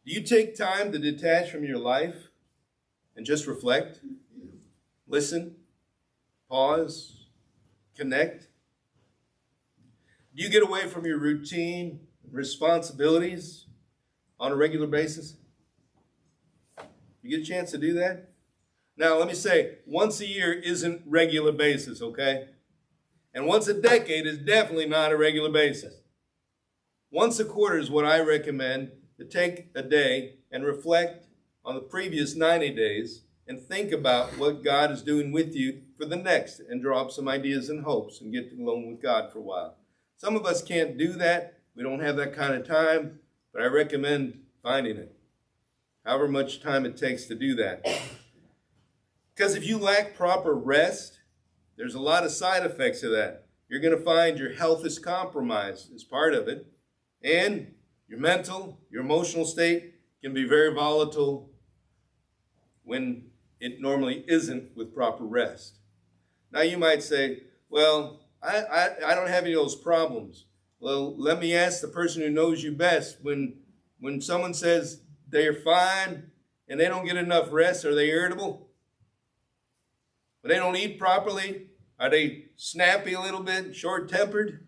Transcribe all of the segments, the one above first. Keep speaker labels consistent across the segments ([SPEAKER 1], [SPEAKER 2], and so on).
[SPEAKER 1] Do you take time to detach from your life and just reflect, listen, pause, connect? Do you get away from your routine, responsibilities on a regular basis? You get a chance to do that? Now, let me say, once a year isn't regular basis, okay? And once a decade is definitely not a regular basis. Once a quarter is what I recommend, to take a day and reflect on the previous 90 days and think about what God is doing with you for the next and draw up some ideas and hopes and get alone with God for a while. Some of us can't do that. We don't have that kind of time, but I recommend finding it, however much time it takes to do that. Because if you lack proper rest, there's a lot of side effects of that. You're going to find your health is compromised as part of it, and your mental, your emotional state can be very volatile when it normally isn't with proper rest. Now you might say, well, I don't have any of those problems. Well, let me ask the person who knows you best. When someone says they're fine and they don't get enough rest, are they irritable? When they don't eat properly, are they snappy a little bit, short-tempered?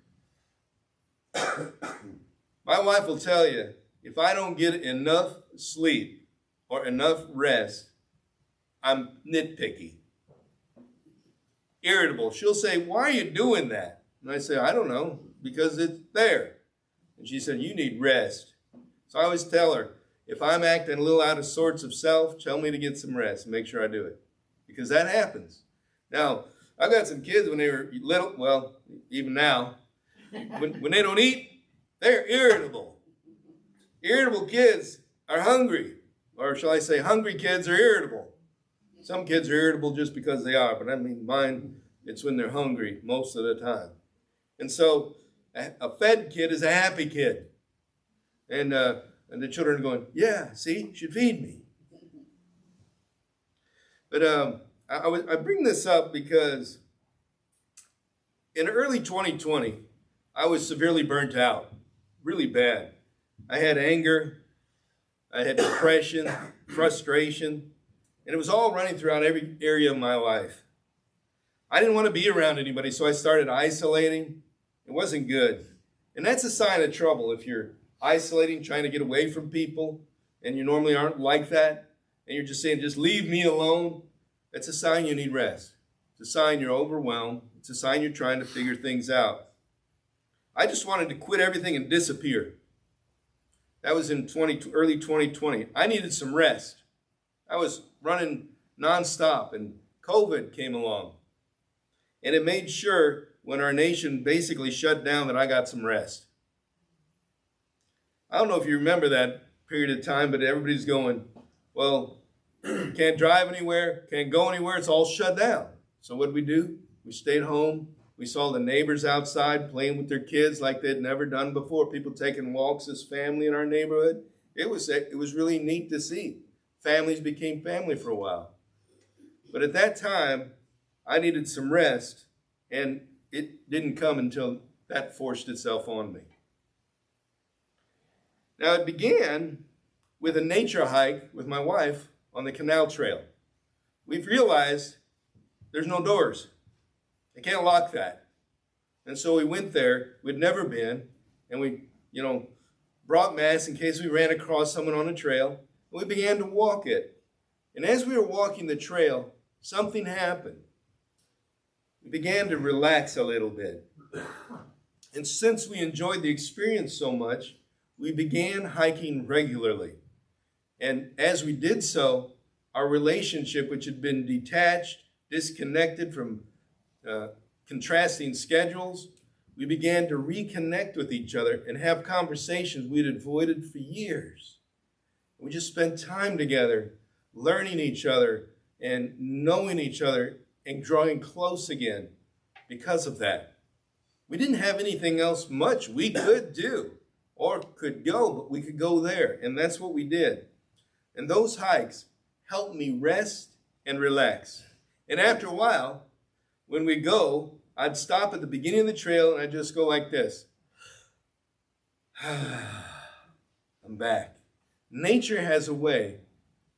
[SPEAKER 1] My wife will tell you, if I don't get enough sleep or enough rest, I'm nitpicky, irritable. She'll say, why are you doing that? And I say, I don't know, because it's there. And she said, you need rest. So I always tell her, if I'm acting a little out of sorts of self, tell me to get some rest and make sure I do it. Because that happens. Now, I've got some kids when they were little, well, even now, when they don't eat, they're irritable. Irritable kids are hungry. Or shall I say, hungry kids are irritable. Some kids are irritable just because they are, but I mean mine, it's when they're hungry most of the time. And so a fed kid is a happy kid. And the children are going, yeah, see, you should feed me. But I bring this up because in early 2020, I was severely burnt out, really bad. I had anger, I had depression, frustration, and it was all running throughout every area of my life. I didn't want to be around anybody, so I started isolating. It wasn't good. And that's a sign of trouble if you're isolating, trying to get away from people, and you normally aren't like that, and you're just saying, just leave me alone. That's a sign you need rest. It's a sign you're overwhelmed. It's a sign you're trying to figure things out. I just wanted to quit everything and disappear. That was in early 2020. I needed some rest. I was running nonstop, and COVID came along. And it made sure when our nation basically shut down that I got some rest. I don't know if you remember that period of time, but everybody's going, well, can't drive anywhere, can't go anywhere, it's all shut down. So what did we do? We stayed home. We saw the neighbors outside playing with their kids like they'd never done before, people taking walks as family in our neighborhood. It was really neat to see. Families became family for a while. But at that time, I needed some rest, and it didn't come until that forced itself on me. Now, it began with a nature hike with my wife on the canal trail. We've realized there's no doors. They can't lock that. And so we went there, we'd never been, and we, brought masks in case we ran across someone on a trail, and we began to walk it. And as we were walking the trail, something happened. We began to relax a little bit. And since we enjoyed the experience so much, we began hiking regularly. And as we did so, our relationship, which had been detached, disconnected from contrasting schedules, we began to reconnect with each other and have conversations we'd avoided for years. We just spent time together, learning each other and knowing each other and growing close again because of that. We didn't have anything else much we could do or could go, but we could go there, and that's what we did. And those hikes helped me rest and relax. And after a while, when we go, I'd stop at the beginning of the trail and I'd just go like this. I'm back. Nature has a way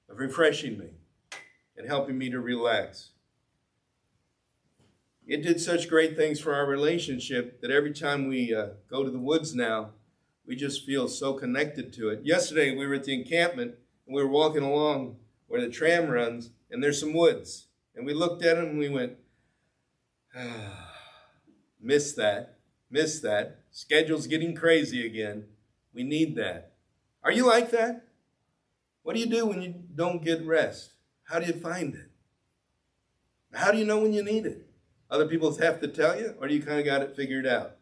[SPEAKER 1] of refreshing me and helping me to relax. It did such great things for our relationship that every time we go to the woods now, we just feel so connected to it. Yesterday, we were at the encampment, and we were walking along where the tram runs, and there's some woods. And we looked at them, and we went, miss that. Schedule's getting crazy again. We need that. Are you like that? What do you do when you don't get rest? How do you find it? How do you know when you need it? Other people have to tell you, or do you kind of got it figured out?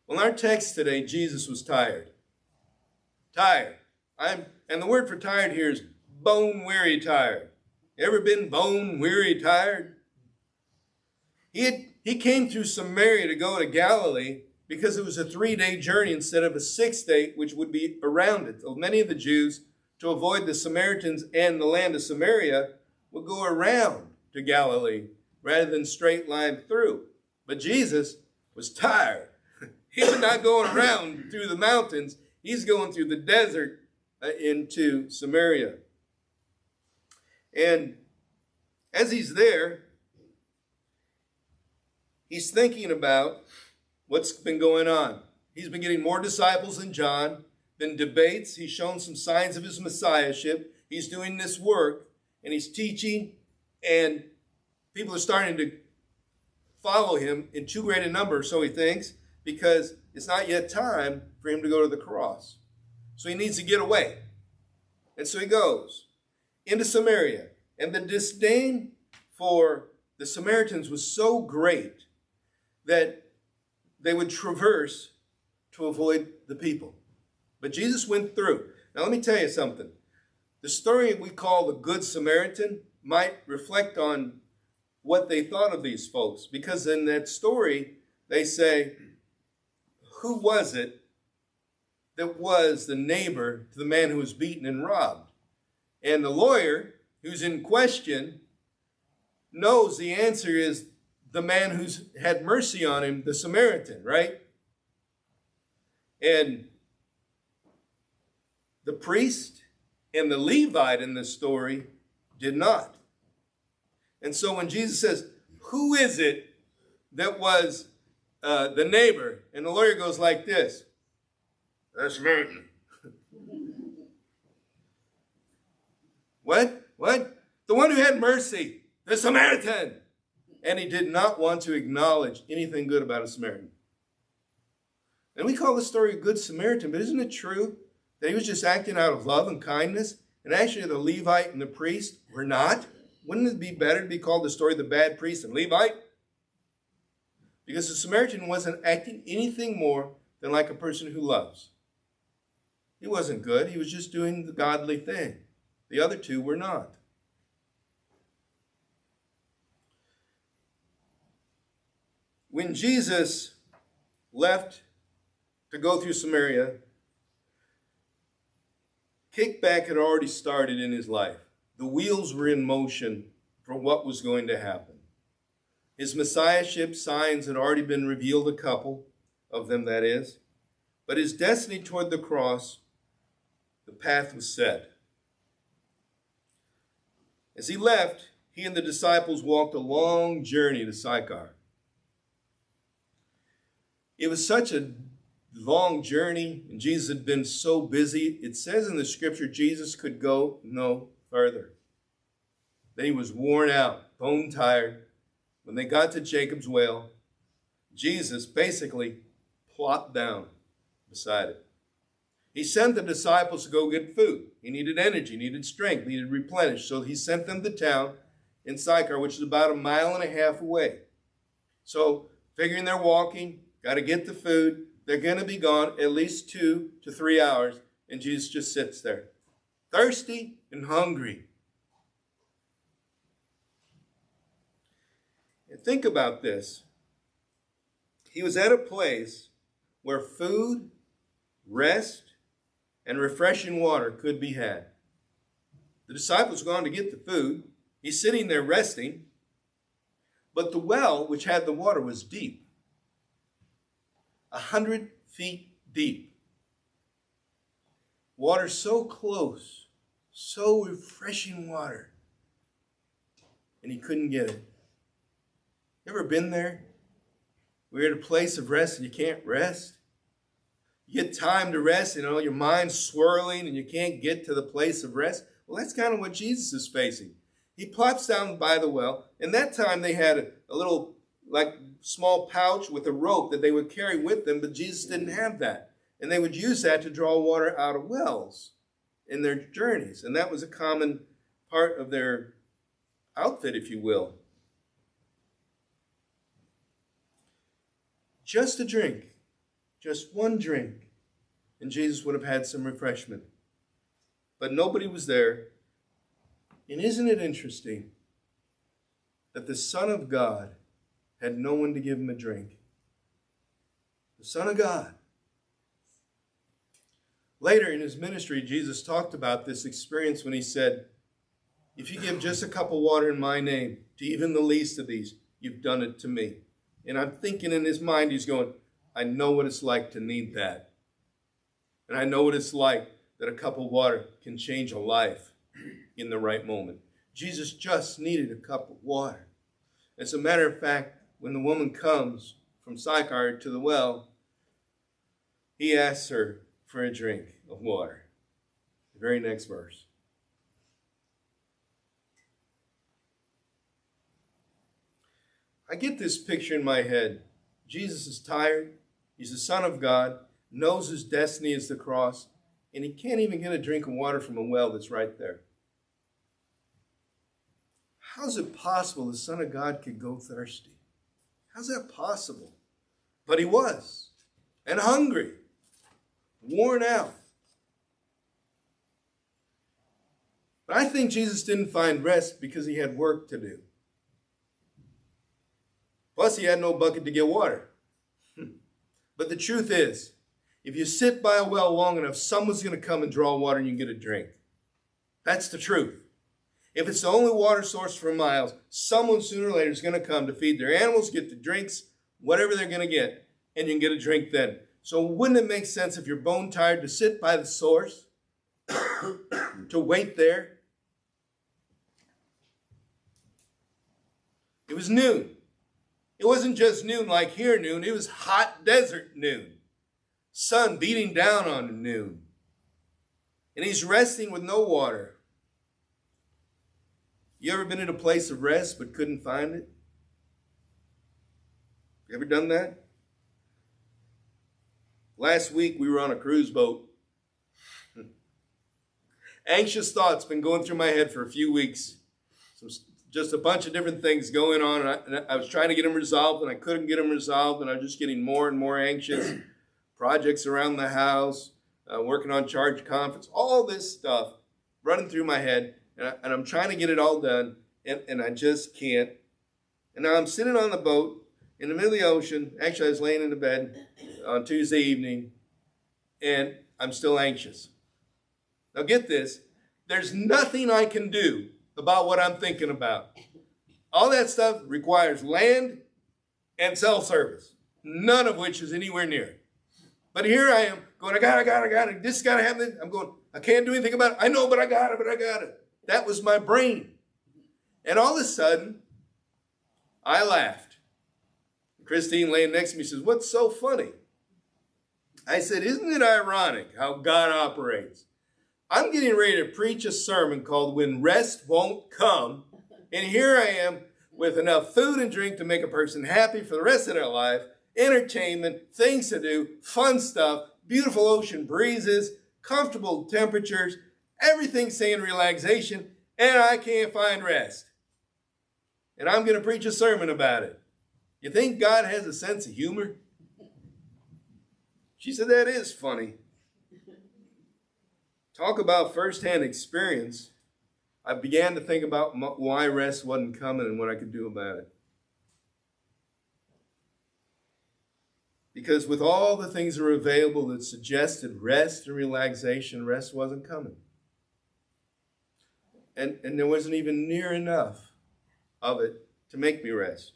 [SPEAKER 1] Well, in our text today, Jesus was tired. Tired. And the word for tired here is bone weary tired. Ever been bone weary tired? He came through Samaria to go to Galilee because it was a 3-day journey instead of a 6-day, which would be around it. So many of the Jews, to avoid the Samaritans and the land of Samaria, would go around to Galilee rather than straight line through. But Jesus was tired. He was not going around through the mountains. He's going through the desert into Samaria. And as he's there, he's thinking about what's been going on. He's been getting more disciples than John, been debates. He's shown some signs of his messiahship. He's doing this work, and he's teaching, and people are starting to follow him in too great a number, so he thinks, because it's not yet time for him to go to the cross. So he needs to get away. And so he goes into Samaria. And the disdain for the Samaritans was so great that they would traverse to avoid the people. But Jesus went through. Now let me tell you something. The story we call the Good Samaritan might reflect on what they thought of these folks. Because in that story, they say, who was it that was the neighbor to the man who was beaten and robbed? And the lawyer who's in question knows the answer is the man who's had mercy on him, the Samaritan, right? And the priest and the Levite in this story did not. And so when Jesus says, who is it that was the neighbor? And the lawyer goes like this, the Samaritan. What? The one who had mercy, the Samaritan. And he did not want to acknowledge anything good about a Samaritan. And we call this story a Good Samaritan, but isn't it true that he was just acting out of love and kindness? And actually the Levite and the priest were not? Wouldn't it be better to be called the story of the bad priest and Levite? Because the Samaritan wasn't acting anything more than like a person who loves. He wasn't good. He was just doing the godly thing. The other two were not. When Jesus left to go through Samaria, kickback had already started in his life. The wheels were in motion for what was going to happen. His messiahship signs had already been revealed, a couple of them, that is. But his destiny toward the cross, the path was set. As he left, he and the disciples walked a long journey to Sychar. It was such a long journey, and Jesus had been so busy. It says in the scripture, Jesus could go no further. Then he was worn out, bone tired. When they got to Jacob's well, Jesus basically plopped down beside it. He sent the disciples to go get food. He needed energy, needed strength, needed replenish. So he sent them to town in Sychar, which is about 1.5 miles away. So figuring they're walking, got to get the food. They're going to be gone at least 2 to 3 hours. And Jesus just sits there, thirsty and hungry. And think about this. He was at a place where food, rest, and refreshing water could be had. The disciples were going to get the food. He's sitting there resting. But the well, which had the water, was deep. 100 feet deep. Water so close, so refreshing water. And he couldn't get it. You ever been there? We're at a place of rest and you can't rest. You get time to rest, your mind's swirling and you can't get to the place of rest. Well, that's kind of what Jesus is facing. He plops down by the well, and that time they had a little, small pouch with a rope that they would carry with them, but Jesus didn't have that. And they would use that to draw water out of wells in their journeys. And that was a common part of their outfit, if you will. Just a drink, just one drink, and Jesus would have had some refreshment. But nobody was there. And isn't it interesting that the Son of God had no one to give him a drink? The Son of God. Later in his ministry, Jesus talked about this experience when he said, if you give just a cup of water in my name to even the least of these, you've done it to me. And I'm thinking in his mind, he's going, I know what it's like to need that. And I know what it's like that a cup of water can change a life in the right moment. Jesus just needed a cup of water. As a matter of fact, when the woman comes from Sychar to the well, he asks her for a drink of water. The very next verse. I get this picture in my head. Jesus is tired. He's the Son of God, knows his destiny is the cross, and he can't even get a drink of water from a well that's right there. How's it possible the Son of God could go thirsty? How's that possible? But he was, and hungry, worn out. But I think Jesus didn't find rest because he had work to do. Plus, he had no bucket to get water. But the truth is, if you sit by a well long enough, someone's going to come and draw water and you can get a drink. That's the truth. If it's the only water source for miles, someone sooner or later is going to come to feed their animals, get the drinks, whatever they're going to get, and you can get a drink then. So wouldn't it make sense if you're bone tired to sit by the source, to wait there? It was noon. It wasn't just noon like here noon. It was hot desert noon. Sun beating down on him noon. And he's resting with no water. You ever been in a place of rest but couldn't find it? You ever done that? Last week we were on a cruise boat. Anxious thoughts been going through my head for a few weeks. Just a bunch of different things going on. And I was trying to get them resolved, and I couldn't get them resolved, and I was just getting more and more anxious. Projects around the house, working on charge conference, all this stuff running through my head, and I'm trying to get it all done, and I just can't. And now I'm sitting on the boat in the middle of the ocean. Actually, I was laying in the bed on Tuesday evening, and I'm still anxious. Now get this. There's nothing I can do about what I'm thinking about. All that stuff requires land and cell service, none of which is anywhere near it. But here I am going, I got it. This got to happen. I'm going, I can't do anything about it. I know, but I got it. That was my brain. And all of a sudden, I laughed. Christine laying next to me says, what's so funny? I said, isn't it ironic how God operates? I'm getting ready to preach a sermon called When Rest Won't Come. And here I am with enough food and drink to make a person happy for the rest of their life, entertainment, things to do, fun stuff, beautiful ocean breezes, comfortable temperatures, everything saying relaxation, and I can't find rest. And I'm going to preach a sermon about it. You think God has a sense of humor? She said, that is funny. Talk about firsthand experience. I began to think about why rest wasn't coming and what I could do about it. Because with all the things that were available that suggested rest and relaxation, rest wasn't coming. And there wasn't even near enough of it to make me rest.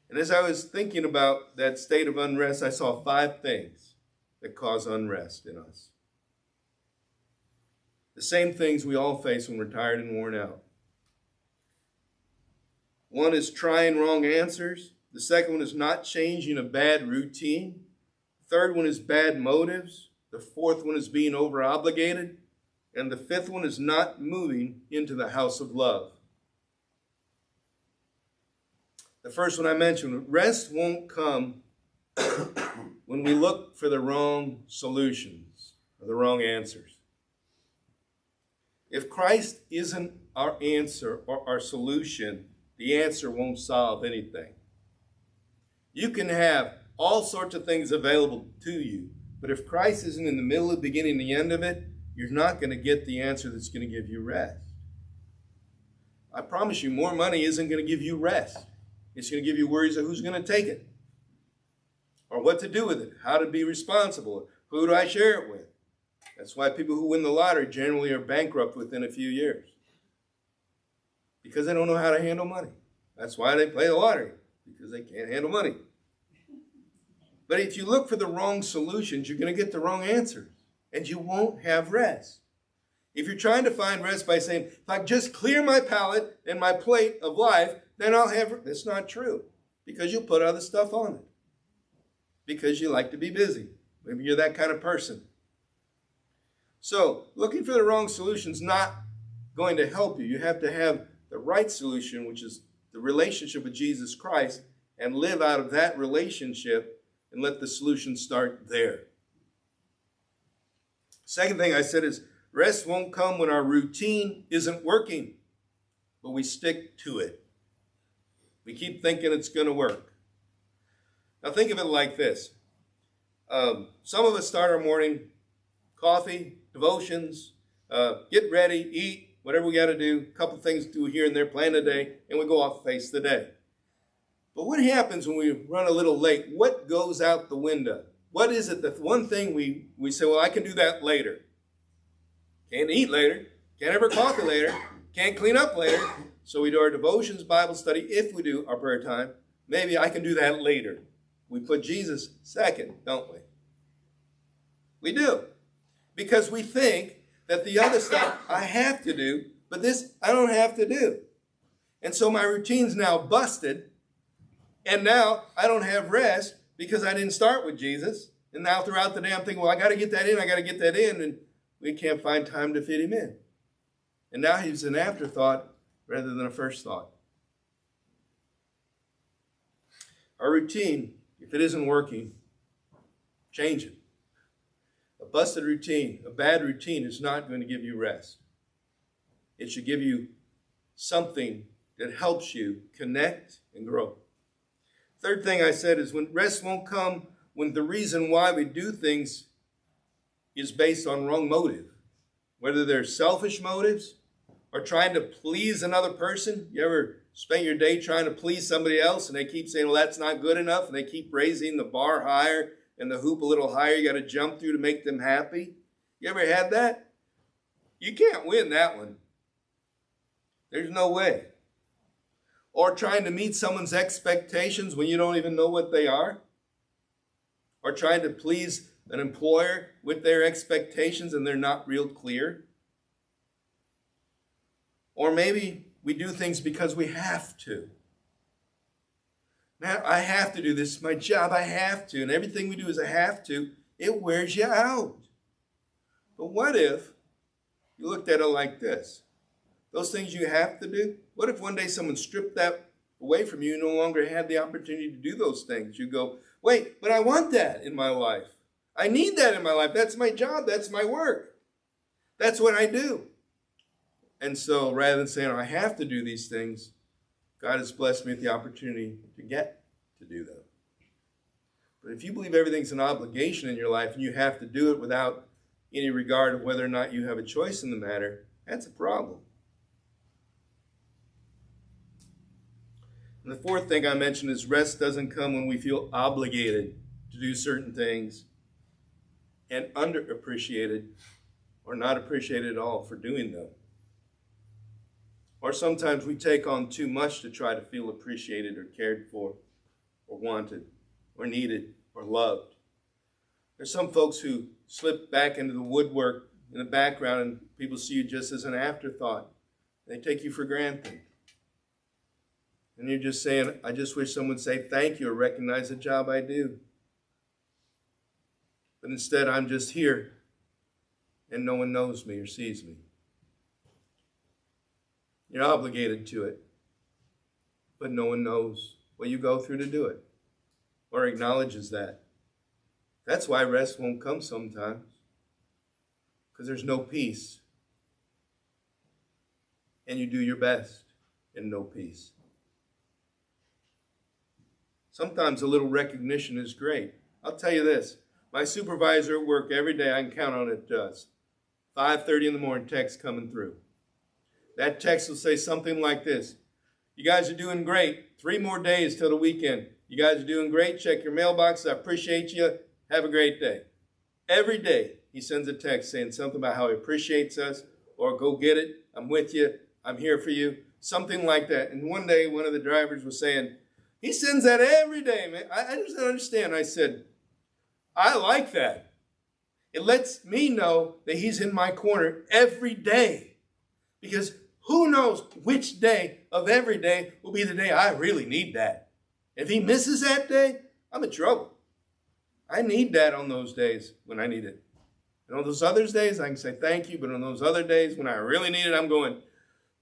[SPEAKER 1] And as I was thinking about that state of unrest, I saw 5 things. that cause unrest in us. The same things we all face when we're tired and worn out. One is trying wrong answers. The second one is not changing a bad routine. The third one is bad motives. The fourth one is being over-obligated. And the fifth one is not moving into the house of love. The first one I mentioned, rest won't come when we look for the wrong solutions or the wrong answers. If Christ isn't our answer or our solution, the answer won't solve anything. You can have all sorts of things available to you, but if Christ isn't in the middle, the beginning, and the end of it, you're not going to get the answer that's going to give you rest. I promise you, more money isn't going to give you rest. It's going to give you worries of who's going to take it, or what to do with it, how to be responsible, who do I share it with. That's why people who win the lottery generally are bankrupt within a few years, because they don't know how to handle money. That's why they play the lottery, because they can't handle money. But if you look for the wrong solutions, you're going to get the wrong answers, and you won't have rest. If you're trying to find rest by saying, if I just clear my palate and my plate of life, then I'll have rest. That's not true, because you'll put other stuff on it, because you like to be busy. Maybe you're that kind of person. So looking for the wrong solution is not going to help you. You have to have the right solution, which is the relationship with Jesus Christ, and live out of that relationship and let the solution start there. Second thing I said is rest won't come when our routine isn't working, but we stick to it. We keep thinking it's going to work. Now think of it like this. Some of us start our morning, coffee, devotions, get ready, eat, whatever we got to do, a couple things to do here and there, plan the day, and we go off and face the day. But what happens when we run a little late? What goes out the window? What is it, the one thing we say, well, I can do that later. Can't eat later, can't have our coffee later, can't clean up later. So we do our devotions, Bible study, if we do our prayer time. Maybe I can do that later. We put Jesus second, don't we? We do. Because we think that the other stuff I have to do, but this I don't have to do. And so my routine's now busted, and now I don't have rest because I didn't start with Jesus. And now throughout the day I'm thinking, well, I got to get that in, and we can't find time to fit him in. And now he's an afterthought rather than a first thought. Our routine, if it isn't working, change it. A busted routine, a bad routine is not going to give you rest. It should give you something that helps you connect and grow. Third thing I said is when rest won't come when the reason why we do things is based on wrong motive. Whether they're selfish motives or trying to please another person. You ever spend your day trying to please somebody else and they keep saying, well, that's not good enough, and they keep raising the bar higher and the hoop a little higher you got to jump through to make them happy? You ever had that? You can't win that one. There's no way. Or trying to meet someone's expectations when you don't even know what they are. Or trying to please an employer with their expectations and they're not real clear. Or maybe we do things because we have to. Now, I have to do this. It's my job. I have to. And everything we do is a have to. It wears you out. But what if you looked at it like this? Those things you have to do, what if one day someone stripped that away from you and no longer had the opportunity to do those things? You go, wait, but I want that in my life. I need that in my life. That's my job. That's my work. That's what I do. And so rather than saying, I have to do these things, God has blessed me with the opportunity to get to do them. But if you believe everything's an obligation in your life and you have to do it without any regard of whether or not you have a choice in the matter, that's a problem. And the fourth thing I mentioned is rest doesn't come when we feel obligated to do certain things and underappreciated or not appreciated at all for doing them. Or sometimes we take on too much to try to feel appreciated or cared for or wanted or needed or loved. There's some folks who slip back into the woodwork in the background and people see you just as an afterthought. They take you for granted. And you're just saying, I just wish someone would say thank you or recognize the job I do. But instead, I'm just here and no one knows me or sees me. You're obligated to it, but no one knows what you go through to do it or acknowledges that. That's why rest won't come sometimes, because there's no peace. And you do your best in no peace. Sometimes a little recognition is great. I'll tell you this. My supervisor at work, every day I can count on it, does. 5:30 in the morning, text coming through. That text will say something like this. You guys are doing great. 3 more days till the weekend. You guys are doing great. Check your mailbox. I appreciate you. Have a great day. Every day he sends a text saying something about how he appreciates us, or go get it. I'm with you. I'm here for you. Something like that. And one day one of the drivers was saying, he sends that every day, man. I just don't understand. I said, I like that. It lets me know that he's in my corner every day. Because who knows which day of every day will be the day I really need that. If he misses that day, I'm in trouble. I need that on those days when I need it. And on those other days, I can say thank you. But on those other days when I really need it, I'm going,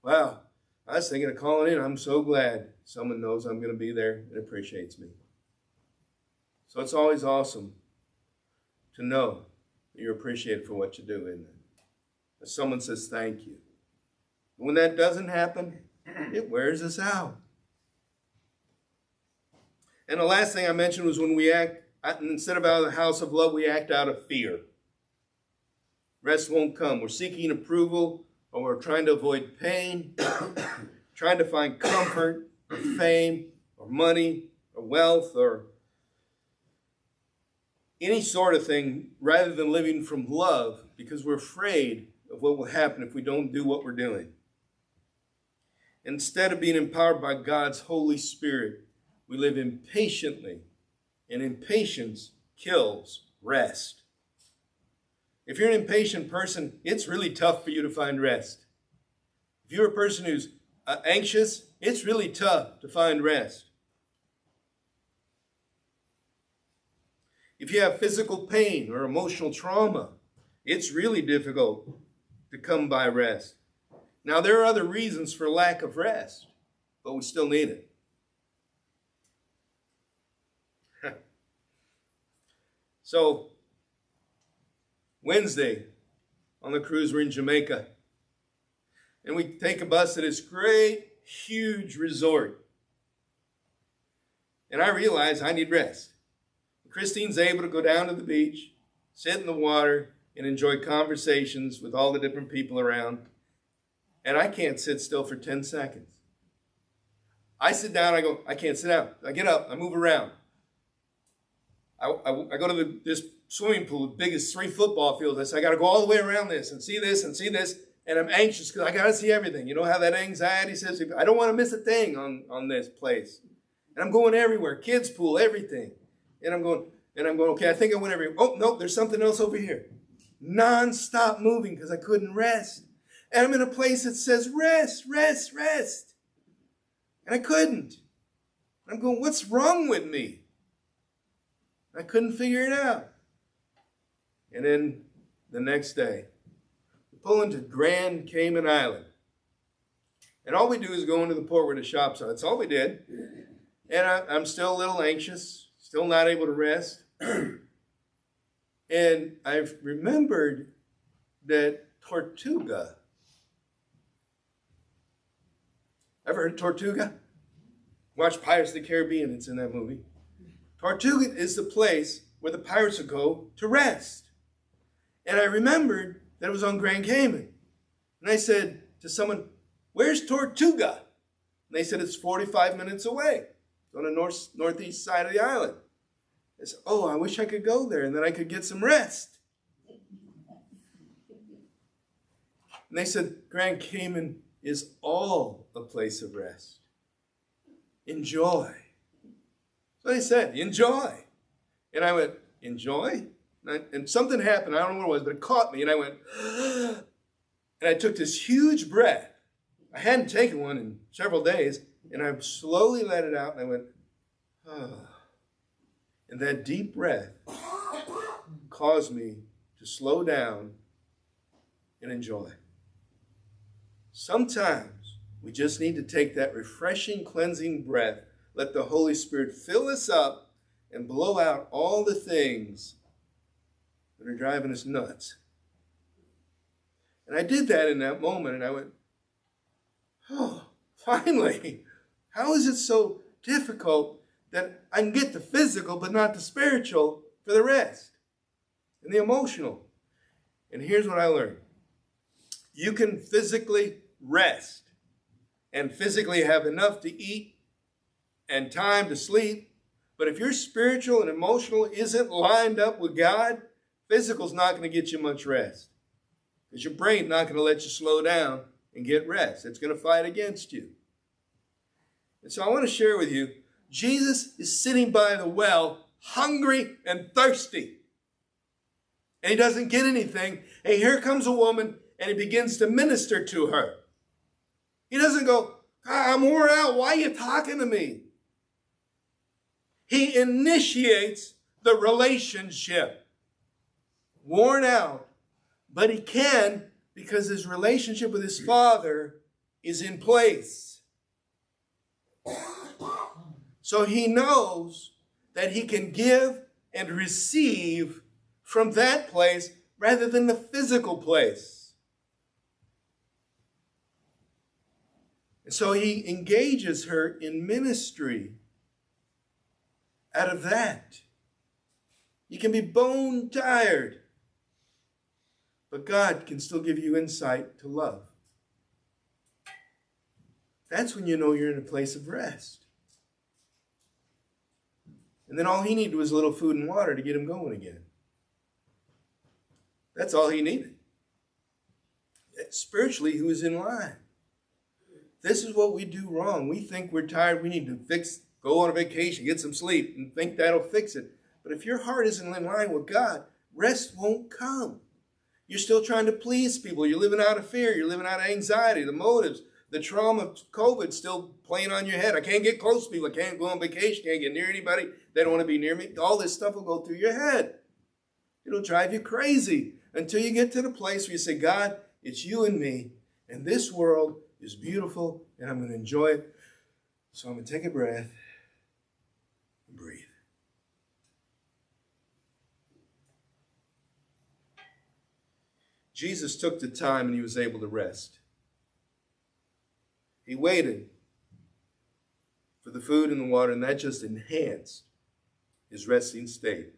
[SPEAKER 1] wow, I was thinking of calling in. I'm so glad someone knows I'm going to be there and appreciates me. So it's always awesome to know that you're appreciated for what you do, isn't it? That someone says thank you. When that doesn't happen, it wears us out. And the last thing I mentioned was when we act, instead of out of the house of love, we act out of fear. Rest won't come. We're seeking approval, or we're trying to avoid pain, trying to find comfort, or fame, or money, or wealth, or any sort of thing, rather than living from love, because we're afraid of what will happen if we don't do what we're doing. Instead of being empowered by God's Holy Spirit, we live impatiently, and impatience kills rest. If you're an impatient person, it's really tough for you to find rest. If you're a person who's anxious, it's really tough to find rest. If you have physical pain or emotional trauma, it's really difficult to come by rest. Now, there are other reasons for lack of rest, but we still need it. So, Wednesday, on the cruise, we're in Jamaica. And we take a bus to this great, huge resort. And I realize I need rest. Christine's able to go down to the beach, sit in the water, and enjoy conversations with all the different people around. And I can't sit still for 10 seconds. I sit down, I go, I can't sit down. I get up, I move around. I go to this swimming pool, the biggest 3 football fields. I say, I got to go all the way around this and see this and see this. And I'm anxious because I got to see everything. You know how that anxiety says, I don't want to miss a thing on this place. And I'm going everywhere, kids pool, everything. And I'm going, okay, I think I went everywhere. Oh, no, there's something else over here. Non-stop moving because I couldn't rest. And I'm in a place that says rest, rest, rest. And I couldn't. And I'm going, what's wrong with me? I couldn't figure it out. And then the next day, we pull into Grand Cayman Island. And all we do is go into the port where the shops are. That's all we did. And I'm still a little anxious, still not able to rest. And I've remembered that Tortuga. Ever heard of Tortuga? Watch Pirates of the Caribbean, it's in that movie. Tortuga is the place where the pirates would go to rest. And I remembered that it was on Grand Cayman. And I said to someone, where's Tortuga? And they said, it's 45 minutes away. It's on the northeast side of the island. I said, oh, I wish I could go there and then I could get some rest. And they said, Grand Cayman is all a place of rest. Enjoy. So they said, enjoy. And I went, enjoy? And something happened. I don't know what it was, but it caught me. And I went, and I took this huge breath. I hadn't taken one in several days. And I slowly let it out. And I went, and that deep breath caused me to slow down and enjoy. Sometimes we just need to take that refreshing, cleansing breath, let the Holy Spirit fill us up and blow out all the things that are driving us nuts. And I did that in that moment, and I went, oh, finally. How is it so difficult that I can get the physical but not the spiritual for the rest and the emotional? And here's what I learned. You can physically rest and physically have enough to eat and time to sleep, but if your spiritual and emotional isn't lined up with God, physical's not going to get you much rest, because your brain's not going to let you slow down and get rest. It's going to fight against you. And so I want to share with you, Jesus is sitting by the well, hungry and thirsty. And he doesn't get anything. And here comes a woman, and he begins to minister to her. He doesn't go, I'm worn out. Why are you talking to me? He initiates the relationship. Worn out, but he can, because his relationship with his Father is in place. So he knows that he can give and receive from that place rather than the physical place. And so he engages her in ministry out of that. You can be bone tired, but God can still give you insight to love. That's when you know you're in a place of rest. And then all he needed was a little food and water to get him going again. That's all he needed. Spiritually, he was in line. This is what we do wrong. We think we're tired. We need to go on a vacation, get some sleep, and think that'll fix it. But if your heart isn't in line with God, rest won't come. You're still trying to please people. You're living out of fear. You're living out of anxiety, the motives, the trauma of COVID still playing on your head. I can't get close to people. I can't go on vacation. Can't get near anybody. They don't want to be near me. All this stuff will go through your head. It'll drive you crazy until you get to the place where you say, God, it's you and me, and this world is beautiful, and I'm going to enjoy it. So I'm going to take a breath and breathe. Jesus took the time and he was able to rest. He waited for the food and the water, and that just enhanced his resting state.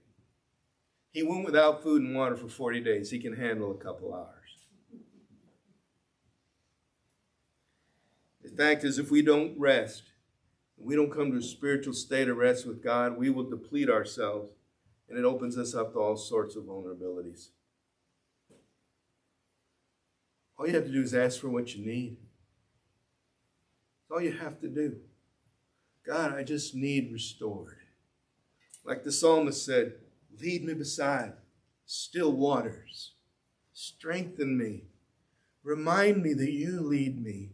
[SPEAKER 1] He went without food and water for 40 days. He can handle a couple hours. The fact is, if we don't rest, we don't come to a spiritual state of rest with God, we will deplete ourselves, and it opens us up to all sorts of vulnerabilities. All you have to do is ask for what you need. That's all you have to do. God, I just need restored. Like the psalmist said, lead me beside still waters. Strengthen me. Remind me that you lead me.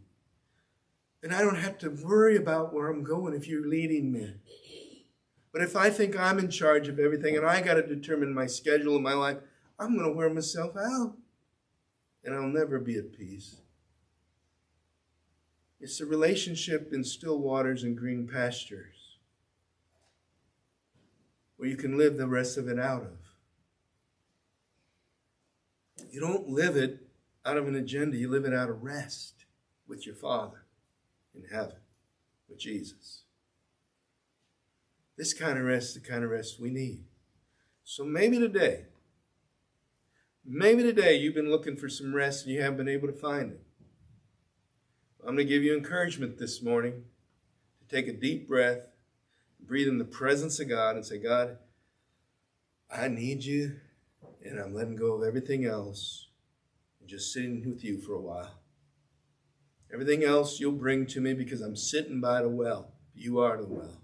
[SPEAKER 1] And I don't have to worry about where I'm going if you're leading me. But if I think I'm in charge of everything and I got to determine my schedule and my life, I'm going to wear myself out. And I'll never be at peace. It's a relationship in still waters and green pastures where you can live the rest of it out of. You don't live it out of an agenda. You live it out of rest with your Father in heaven, with Jesus. This kind of rest is the kind of rest we need. So maybe today you've been looking for some rest and you haven't been able to find it. I'm going to give you encouragement this morning to take a deep breath, breathe in the presence of God and say, God, I need you, and I'm letting go of everything else and just sitting with you for a while. Everything else you'll bring to me because I'm sitting by the well. You are the well.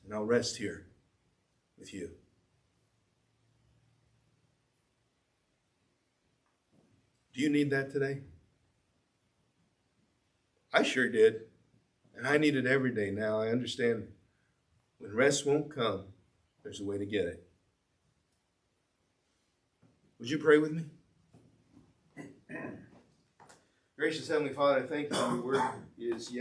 [SPEAKER 1] And I'll rest here with you. Do you need that today? I sure did. And I need it every day now. I understand when rest won't come, there's a way to get it. Would you pray with me? Gracious Heavenly Father, I thank you. Your word is yes.